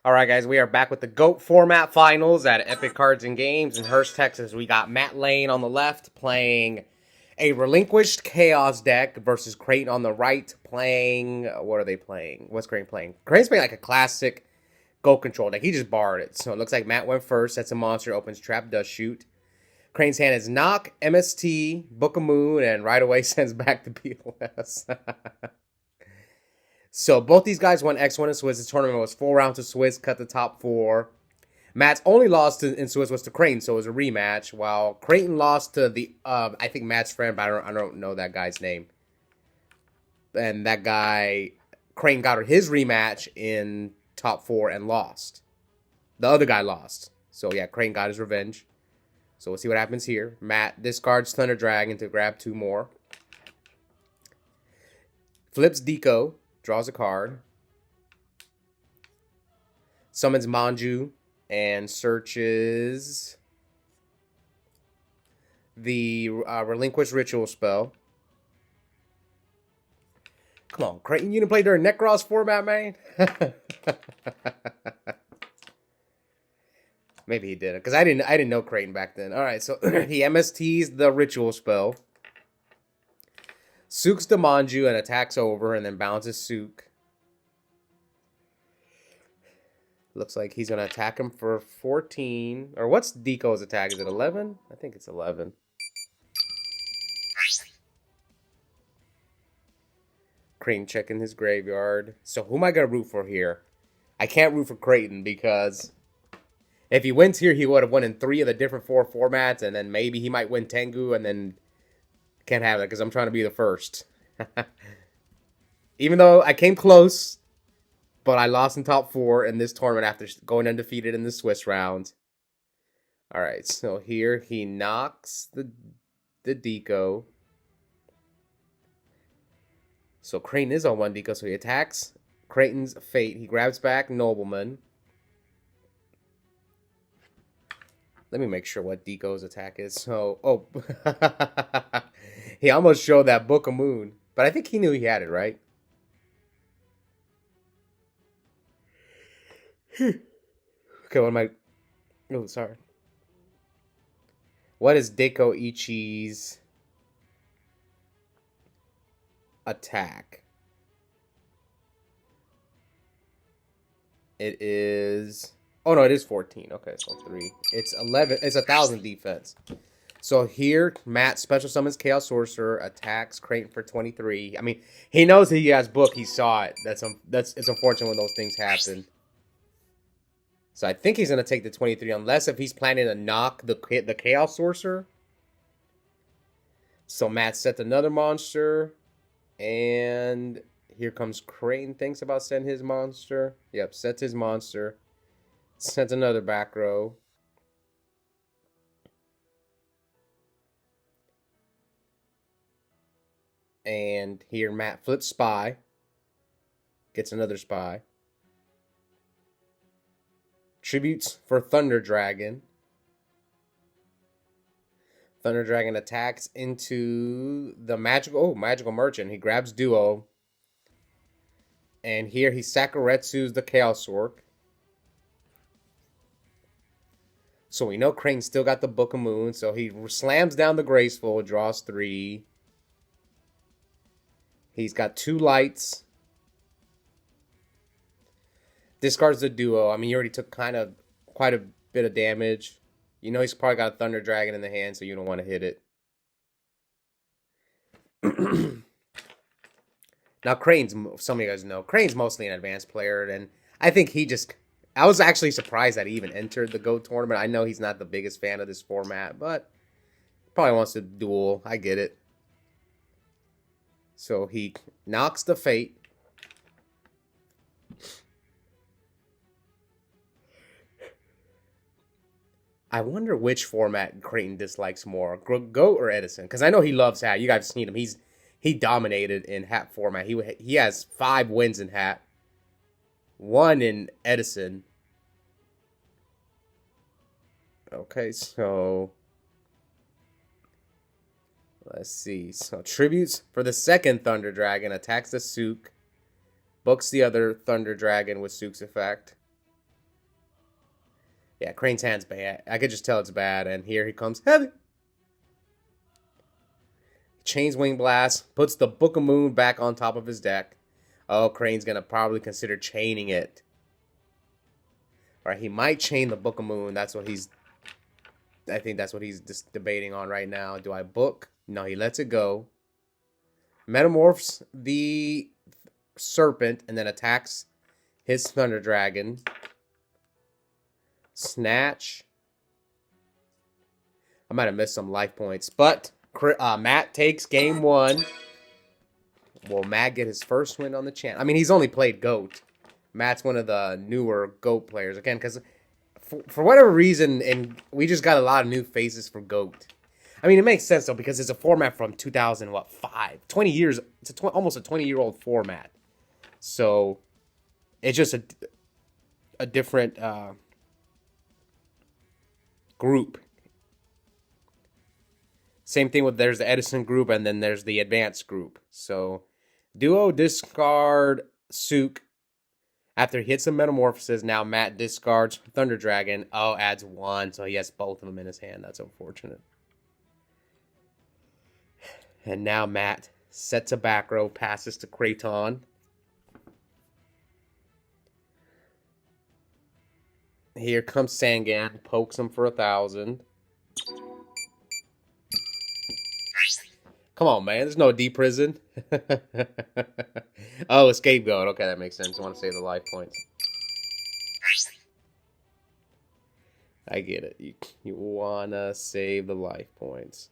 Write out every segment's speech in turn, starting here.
All right, guys, we are back with the GOAT format finals at Epic Cards and Games in Hurst, Texas. We got Matt Lane on the left playing a Relinqueshed Chaos deck versus Creighton on the right playing. What are they playing? What's Creighton playing? Creighton's playing like a classic GOAT control deck. He just borrowed it. So it looks like Matt went first. Sets a monster, opens trap, does shoot. Creighton's hand is Knock, MST, Book of Moon, and right away sends back to POS. So both these guys won X1 in Swiss. The tournament was 4 rounds of Swiss, cut the top 4. Matt's only loss in Swiss was to Creighton, so it was a rematch. While Creighton lost to the I think Matt's friend, but I don't know that guy's name. And that guy, Creighton got his rematch in top 4 and lost. The other guy lost. So yeah, Creighton got his revenge. So we'll see what happens here. Matt discards Thunder Dragon to grab 2 more. Flips Deco. Draws a card. Summons Manju and searches the Relinquished Ritual spell. Come on, Creighton, you didn't play during Necros format, man? Maybe he didn't, because I didn't know Creighton back then. Alright, so he MSTs the Ritual spell. Sook's the Manju and attacks over and then bounces Sook. Looks like he's going to attack him for 14. Or what's Deco's attack? Is it 11? I think it's 11. Creighton checking his graveyard. So who am I going to root for here? I can't root for Creighton because if he wins here, he would have won in 3 of the different 4 formats. And then maybe he might win Tengu and then can't have it because I'm trying to be the first. Even though I came close, but I lost in top 4 in this tournament after going undefeated in the Swiss round. All right, so here he knocks the Deco. So Creighton is on 1 Deco, so he attacks Creighton's Fate. He grabs back Nobleman. Let me make sure what Deco's attack is. So, he almost showed that Book of Moon. But I think he knew he had it, right? Okay, what am I... Oh, sorry. What is Deco Ichi's attack? It is... Oh, no, it is 14. Okay, so 3. It's 11. It's 1,000 defense. So here, Matt special summons Chaos Sorcerer, attacks Creighton for 23. I mean, he knows he has book. He saw it. It's unfortunate when those things happen. So I think he's going to take the 23, unless if he's planning to knock the Chaos Sorcerer. So Matt sets another monster. And here comes Creighton. Thinks about setting his monster. Yep, sets his monster. Sends another back row. And here Matt flips Spy. Gets another Spy. Tributes for Thunder Dragon. Thunder Dragon attacks into the Magical Merchant. He grabs Duo. And here he Sakuretsu's the Chaos Orc. So we know Creighton still got the Book of Moon. So he slams down the Graceful, draws 3. He's got 2 lights. Discards the Duo. I mean, you already took quite a bit of damage. You know he's probably got a Thunder Dragon in the hand, so you don't want to hit it. Now, Creighton's, some of you guys know, Creighton's mostly an advanced player, and I think I was actually surprised that he even entered the GOAT tournament. I know he's not the biggest fan of this format, but probably wants to duel. I get it. So he knocks the Fate. I wonder which format Creighton dislikes more, GOAT or Edison, because I know he loves Hat. You guys have seen him. He dominated in Hat format. He has 5 wins in Hat, 1 in Edison. Okay, so let's see. So tributes for the second Thunder Dragon, attacks the Sook, books the other Thunder Dragon with Sook's effect. Yeah, Crane's hand's bad. I could just tell it's bad. And here he comes heavy. Chains Wing Blast. Puts the Book of Moon back on top of his deck. Oh, Crane's going to probably consider chaining it. All right, he might chain the Book of Moon. That's what he's... I think that's what he's just debating on right now. Do I book? No, he lets it go. Metamorphs the Serpent and then attacks his Thunder Dragon. Snatch. I might have missed some life points, but Matt takes game 1. Will Matt get his first win on the channel? I mean, he's only played GOAT. Matt's one of the newer GOAT players. Again, because for whatever reason, and we just got a lot of new faces for GOAT. I mean, it makes sense, though, because it's a format from 2005. 20 years. It's almost a 20-year-old format. So, it's just a different group. Same thing with there's the Edison group, and then there's the advanced group. So, Duo discard Sook. After he hits the Metamorphosis, now Matt discards Thunder Dragon. Oh, adds 1, so he has both of them in his hand. That's unfortunate. And now Matt sets a back row, passes to Creighton. Here comes Sangan, pokes him for 1,000. Come on, man. There's no D-Prison. Oh, a scapegoat. Okay, that makes sense. I want to save the life points. I get it. You want to save the life points.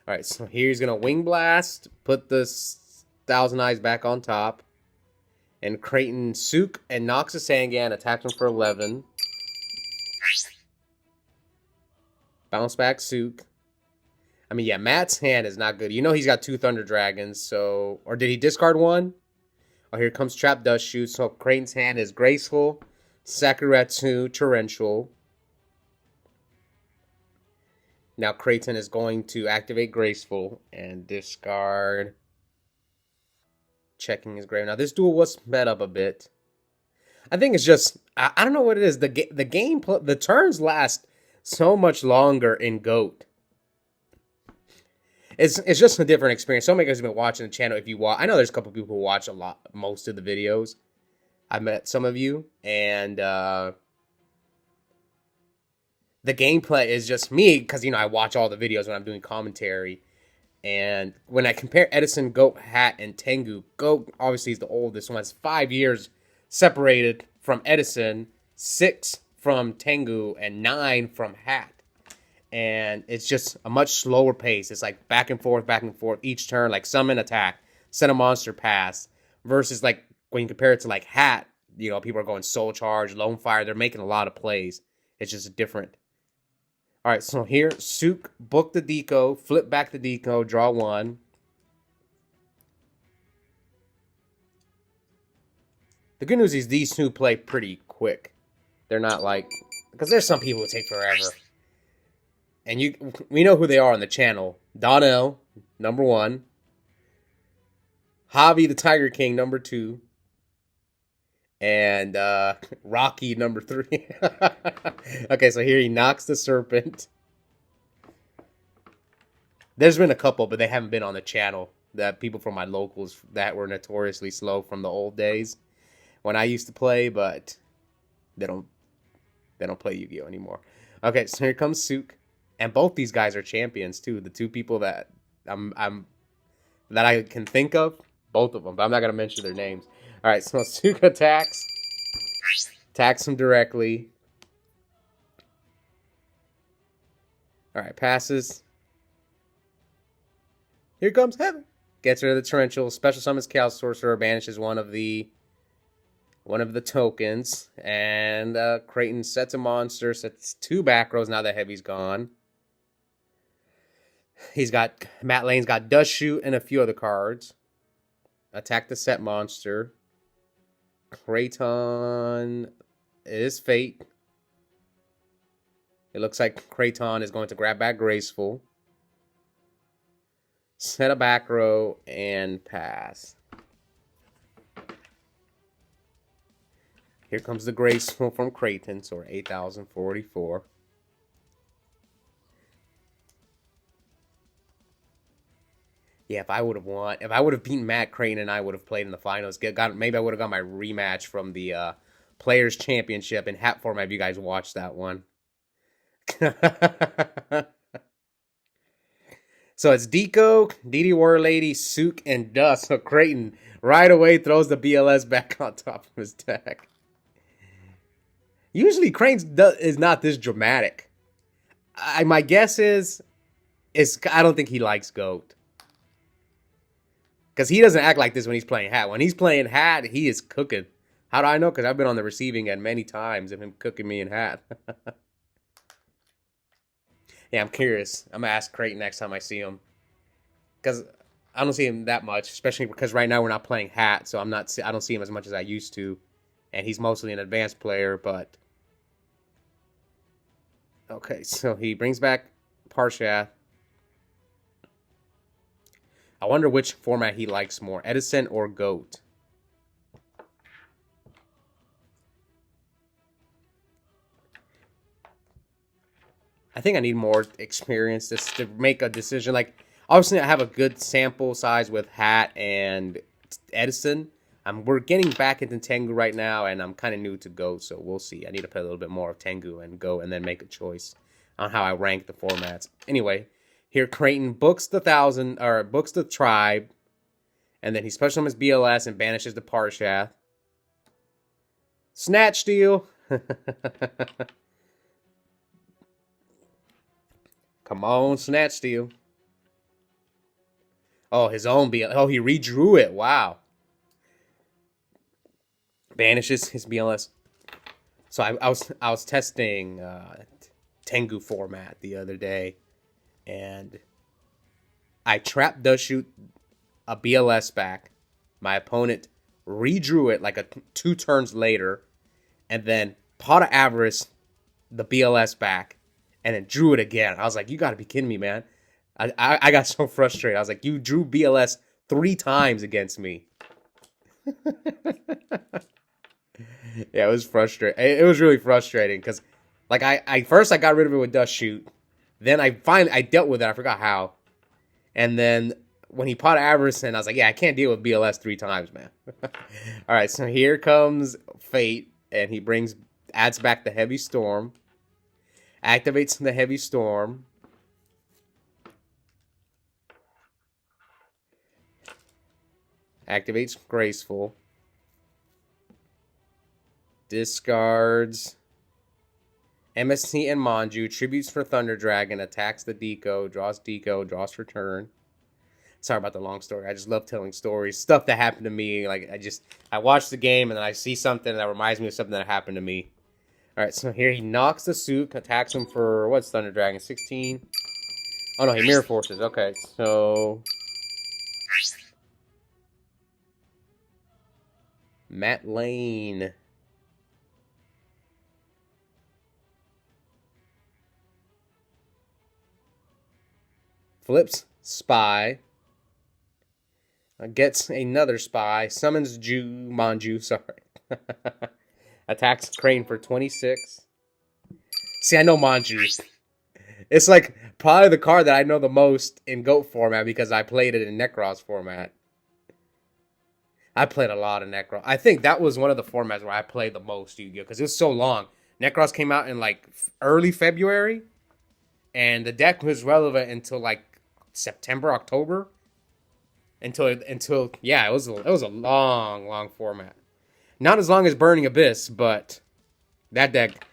All right, so here he's going to Wing Blast, put the 1,000 Eyes back on top. And Creighton Sook and knocks a Sangan, attacks him for 11. Bounce back Sook. I mean, yeah, Matt's hand is not good. You know he's got 2 Thunder Dragons, so... Or did he discard 1? Oh, here comes Trap Dust Shoot. So Creighton's hand is Graceful, Sakuretsu, Torrential. Now Creighton is going to activate Graceful and discard... Checking his grave. Now, this duel was sped up a bit. I think it's just... I don't know what it is. The game... The turns last so much longer in GOAT. It's just a different experience. So many guys have been watching the channel. If you watch, I know there's a couple people who watch most of the videos. I met some of you, and the gameplay is just me because I watch all the videos when I'm doing commentary. And when I compare Edison, GOAT, Hat, and Tengu, GOAT obviously is the oldest one. It's 5 years separated from Edison, 6 from Tengu, and 9 from Hat. And it's just a much slower pace. It's like back and forth each turn, like summon, attack, send a monster, pass. Versus like when you compare it to like Hat, people are going Soul Charge, Lone Fire. They're making a lot of plays. It's just different. All right, so here, Sook, book the deco, flip back the deco, draw 1. The good news is these 2 play pretty quick. They're not like... Because there's some people who take forever. And we know who they are on the channel. Donnell, number 1. Javi the Tiger King, number 2. And Rocky, number 3. Okay, so here he knocks the Serpent. There's been a couple, but they haven't been on the channel. That people from my locals that were notoriously slow from the old days when I used to play, but they don't play Yu-Gi-Oh anymore. Okay, so here comes Sook. And both these guys are champions too. The 2 people that that I can think of, both of them, but I'm not gonna mention their names. All right, so Sook attacks him directly. All right, passes. Here comes Heaven. Gets rid of the Torrential. Special summons Chaos Sorcerer. Banishes one of the tokens. And Creighton sets a monster. Sets 2 back rows now that Heavy's gone. Matt Lane's got Dust Shoot and a few other cards. Attack the set monster. Creighton is Fate. It looks like Creighton is going to grab back Graceful. Set a back row and pass. Here comes the Graceful from Creighton, so we're 8,044. Yeah, if I would have beaten Matt, Creighton and I would have played in the finals. Maybe I would have got my rematch from the Players Championship in hat format. If you guys watched that one. So it's Deco, DD Warrior Lady, Sook, and Dust. So Creighton right away throws the BLS back on top of his deck. Usually Creighton is not this dramatic. My guess is I don't think he likes GOAT. Because he doesn't act like this when he's playing hat. When he's playing hat, he is cooking. How do I know? Because I've been on the receiving end many times of him cooking me in hat. Yeah, I'm curious. I'm going to ask Creighton next time I see him. Because I don't see him that much, especially because right now we're not playing hat, so I don't see him as much as I used to. And he's mostly an advanced player, but... Okay, so he brings back Parshath. I wonder which format he likes more, Edison or GOAT. I think I need more experience to make a decision. Like, obviously, I have a good sample size with Hat and Edison. We're getting back into Tengu right now, and I'm kind of new to GOAT, so we'll see. I need to play a little bit more of Tengu and GOAT, and then make a choice on how I rank the formats. Anyway, here Creighton books the tribe, and then he special summons BLS and banishes the Parshath. Snatch Steal. Come on, Snatch Steal. Oh, his own BLS. Oh, he redrew it. Wow. Banishes his BLS. So I was testing Tengu format the other day, and I trapped does shoot a BLS back. My opponent redrew it like 2 turns later, and then Pot of Avarice the BLS back, and then drew it again. I was like, you got to be kidding me, man. I got so frustrated. I was like, you drew BLS 3 times against me. Yeah, it was frustrating. It was really frustrating because, like, I first I got rid of it with Dust Shoot. Then I dealt with it. I forgot how. And then when he Pot of Avarice in, I was like, yeah, I can't deal with BLS 3 times, man. All right, so here comes Fate, and he adds back the Heavy Storm. Activates the Heavy Storm. Activates Graceful. Discards MST and Manju. Tributes for Thunder Dragon. Attacks the Deco. Draws for turn. Sorry about the long story. I just love telling stories. Stuff that happened to me. Like, I watch the game and then I see something that reminds me of something that happened to me. Alright, so here he knocks the Sook. Attacks him for, what's Thunder Dragon? 16? Oh no, he Mirror Forces. Okay, so... Matt Lane. Flips Spy. Gets another Spy. Summons Manju, sorry. Attacks Crane for 26. See, I know Manju. It's like probably the card that I know the most in GOAT format because I played it in Necros format. I played a lot of Necros. I think that was one of the formats where I played the most Yu-Gi-Oh! Because it was so long. Necros came out in like early February. And the deck was relevant until like September, October. Until yeah, it was a long format. Not as long as Burning Abyss, but that deck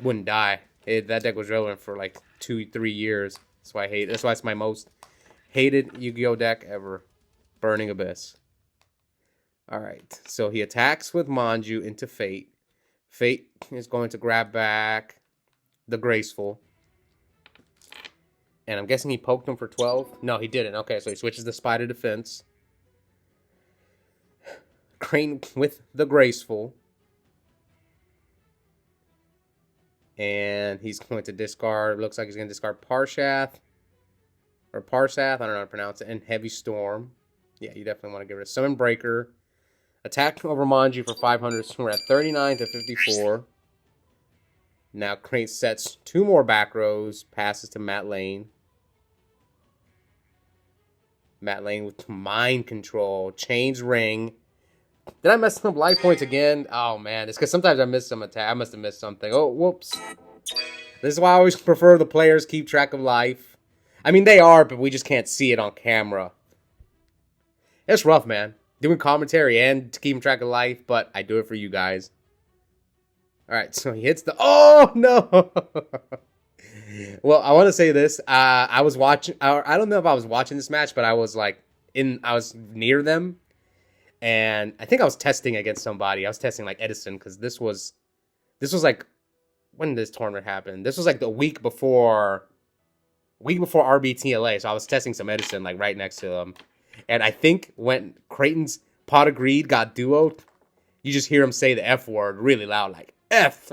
wouldn't die. That deck was relevant for like 2-3 years. That's why I hate it. That's why it's my most hated Yu-Gi-Oh deck ever. Burning Abyss. Alright, so he attacks with Manju into Fate. Fate is going to grab back the Graceful. And I'm guessing he poked him for 12? No, he didn't. Okay, so he switches the Spy to defense. Crane with the Graceful. And he's going to discard, looks like he's going to discard Parshath. Or Parsath, I don't know how to pronounce it. And Heavy Storm. Yeah, you definitely want to get rid of Summon Breaker. Attack over Manji for 500. So we're at 39 to 54. Now Creighton sets 2 more back rows. Passes to Matt Lane. Matt Lane with mind control. Chains ring. Did I mess up life points again? Oh, man. It's because sometimes I miss some attack. I must have missed something. Oh, whoops. This is why I always prefer the players keep track of life. I mean, they are, but we just can't see it on camera. It's rough, man. Doing commentary and keeping track of life, but I do it for you guys. All right, so he hits the... Oh, no! Well, I want to say this. I was watching... I don't know if I was watching this match, but I was, like, I was near them. And I think I was testing against somebody. I was testing, like, Edison, because this was, like... When did this tournament happen? This was, like, the week before RBTLA, so I was testing some Edison, like, right next to them. And I think when Creighton's Pot of Greed got duoed, you just hear him say the F word really loud, like, F.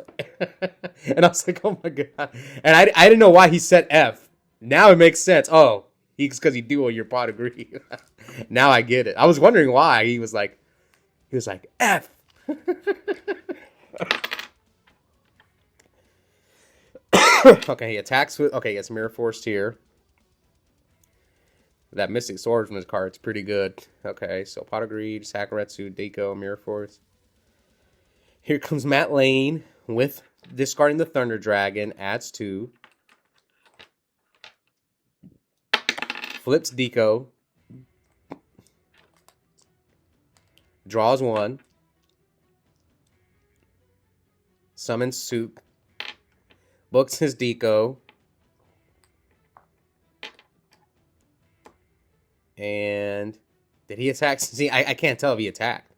And I was like, oh my God. And I didn't know why he said F. Now it makes sense. Oh, it's because he duoed your Pot of Greed. Now I get it. I was wondering why. He was like, F. Okay, he attacks with... Okay, he gets Mirror Force here. That Mystic Sword from his card's pretty good. Okay, so Pot of Greed, Sakuretsu, Deiko, Mirror Force. Here comes Matt Lane with discarding the Thunder Dragon. Adds 2. Flips Deiko. Draws 1. Summons Souk. Books his Deiko. And did he attack? See, I can't tell if he attacked.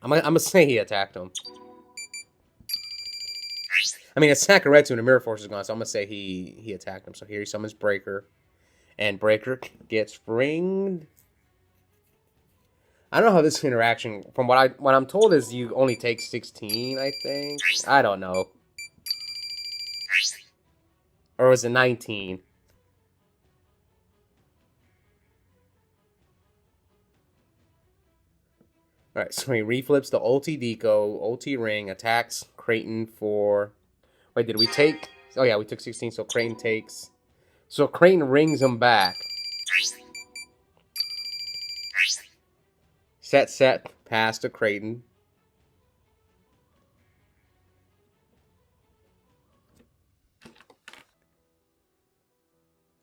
I'm gonna say he attacked him. I mean, it's Sakuretsu and the Mirror Force is gone, so I'm gonna say he attacked him. So here he summons Breaker, and Breaker gets ringed. I don't know how this interaction, from what I'm told, is you only take 16. I think, I don't know, or was it 19? Alright, so he reflips the ulti Deiko, ulti ring, attacks Creighton for... Wait, did we take... Oh yeah, we took 16, so Creighton takes... So Creighton rings him back. Set, pass to Creighton.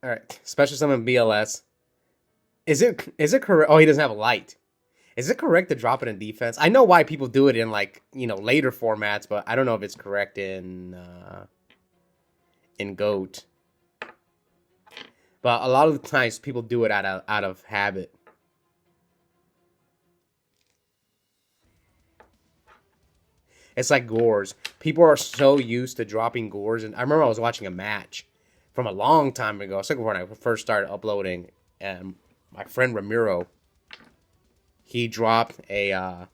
Alright, special summon BLS. Is it correct? Oh, he doesn't have a light. Is it correct to drop it in defense? I know why people do it in, like, you know, later formats, but I don't know if it's correct in GOAT. But a lot of the times people do it out of habit. It's like Gores. People are so used to dropping Gores, and I remember I was watching a match from a long time ago. It's like when I first started uploading, and my friend Ramiro, he dropped a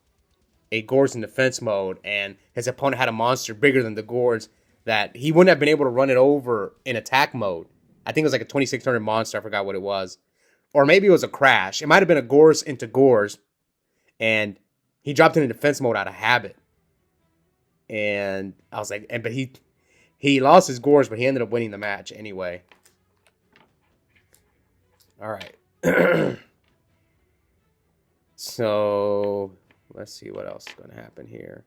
Gores in defense mode, and his opponent had a monster bigger than the Gores that he wouldn't have been able to run it over in attack mode. I think it was like a 2600 monster. I forgot what it was. Or maybe it was a crash. It might have been a Gores into Gores, and he dropped it in defense mode out of habit. And I was like, but he lost his Gores, but he ended up winning the match anyway. All right. So, let's see what else is going to happen here.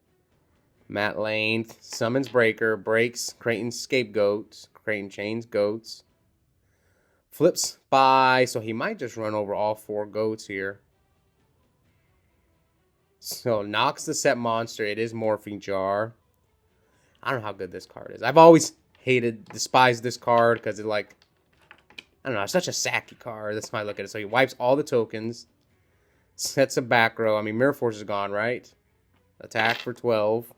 Matt Lane summons Breaker, breaks Creighton's Scapegoats. Creighton chains Goats. Flips by, so he might just run over all 4 Goats here. So, knocks the set monster. It is Morphing Jar. I don't know how good this card is. I've always despised this card because it, like, I don't know, it's such a sacky card. That's how I look at it. So, he wipes all the tokens. Sets a back row. I mean, Mirror Force is gone, right? Attack for 12.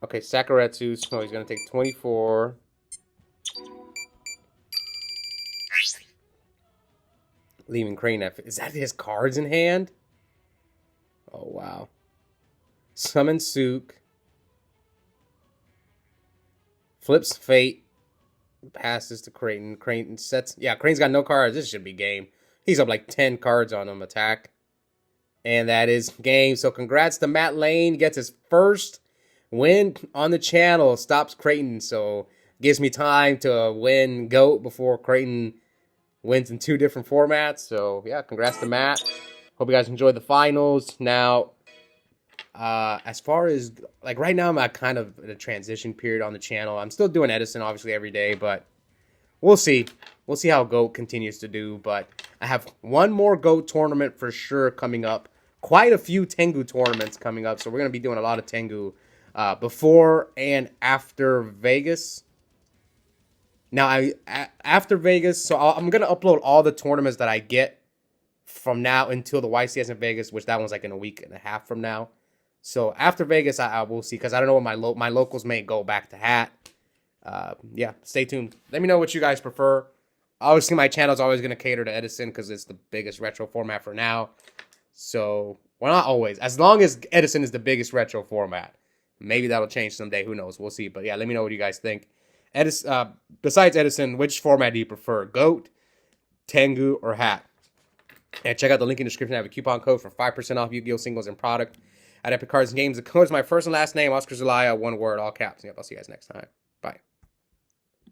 Okay, Sakuretsu. So he's going to take 24. Leaving Crane F. Is that his cards in hand? Oh, wow. Summon Souk. Flips Fate. Passes to Creighton. Creighton sets... Yeah, Creighton's got no cards. This should be game. He's up like 10 cards on him attack. And that is game. So congrats to Matt Lane. Gets his first win on the channel. Stops Creighton. So gives me time to win GOAT before Creighton wins in 2 different formats. So yeah, congrats to Matt. Hope you guys enjoyed the finals. Now, as far as like right now, I'm at kind of a transition period on the channel. I'm still doing Edison obviously every day, but we'll see. We'll see how GOAT continues to do. But I have one more GOAT tournament for sure coming up. Quite a few Tengu tournaments coming up. So we're going to be doing a lot of Tengu before and after Vegas. Now, after Vegas, so I'm going to upload all the tournaments that I get from now until the YCS in Vegas, which that one's like in a week and a half from now. So after Vegas, I will see, because I don't know what my locals may go back to hat. Yeah, stay tuned. Let me know what you guys prefer. Obviously, my channel's always going to cater to Edison because it's the biggest retro format for now. So, well, not always. As long as Edison is the biggest retro format. Maybe that'll change someday. Who knows? We'll see. But yeah, let me know what you guys think. Edison, besides Edison, which format do you prefer? GOAT, Tengu, or Hat? And check out the link in the description. I have a coupon code for 5% off Yu-Gi-Oh! Singles and product at Epic Cards and Games. The code is my first and last name, Oscar Zelaya, one word, all caps. Yep, I'll see you guys next time.